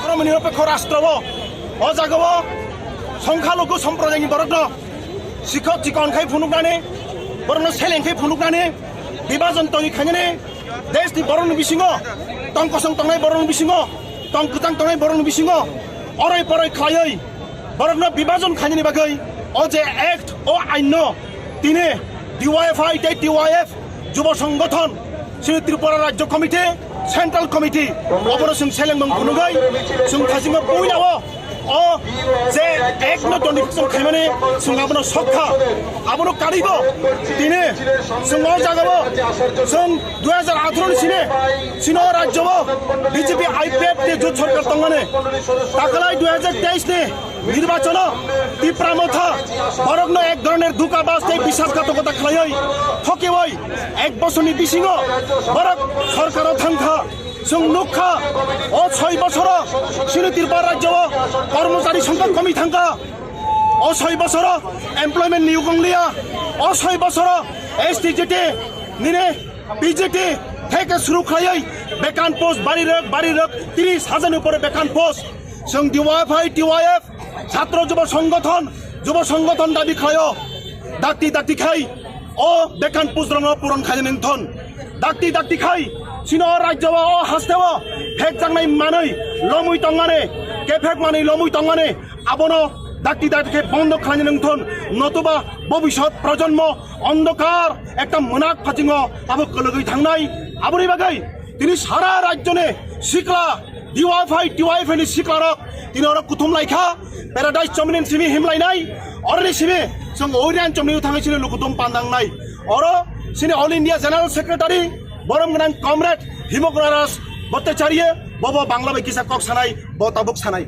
ধর্মনিরপেক্ষ রাষ্ট্র অজাগব সংখ্যালঘু সম্প্রদায়नि বরग्न শিক্ষক চিকন খাই ফুনুকनानै বরग्न सेलेंखाय फुनुकनानै বিভাজন তৈখানে দেশनि বরগ্न बिसिङो तंकसं तंनाय बरग्न बिसिङो तंक गोजां तंनाय बरग्न बिसिङो अराय पराय खायै बरग्न विभाजन खायनि बागै अ जे एक्ट ओ आइन तिने DYFI DYF যুব সংগঠন श्री त्रिपुरा राज्य कमिटी सेंट्रल कमिटी अबरो जों सेलेंमों फुनुगै जों थाजिमा बयनावो अ जे एक न डनिफिकेशन खायमाने जों आबनो सखा आबनो कारिबो दिने जों न जागाबो जों 2018 सिने सिनो राज्यबो बीजेपी आईपीएफ के जुट सरकार तंगाने ताकालाय 2023 ने निर्वाचन तीव्रामथा बरग्न एक धरনের दुकाबाज ते বিশ্বাসঘাতকতা খালাই ठकेवै एक बছरनि बिसिङो बरग सरकार थांखा जों नुखा अ 6 बছर श्री त्रिपुरा राज्य कर्मचारी संघ कमी थांखा अ 6 बছर एमप्लयमेंट नियोग गंलिया अ 6 बছर एसटीजीटी निने पीजीटी থেকে শুরু খালাই বেকান পোস্ট বাড়ি রক 30,000 উপরে বেকান পোস্ট जों DYFI DYF ছাত্র যুব সংগঠন দাবি খায় দাক্তি খাই ও বেকান পোস্ট রং পূরণ খাই নথন দাক্তি খাই চিন রাজ্য ও হাস্তেও ফেক জাংনাই মাनै লमुই তংগানে কেফেক মাनै লमुই তংগানে আবনো দাক্তি বন্ধ খাই নথন নতুবা ভবিষ্যৎ প্রজন্ম অন্ধকার একটা মনাক ফাচিङ আবো কলগৈ থাंनाय আবনি বাগै তিনি সারা রাজ্যনে শিকলা DYFI ni sikarok tini orang kutum laika paradise chomnin simi himlainai orni simi song orian chomni uthangai sini lukutum pandang nai oro sini all india general secretary borom gnang comrade himograras bhattacharya bobo bangla bai kisa kok sanai bo tabuk sanai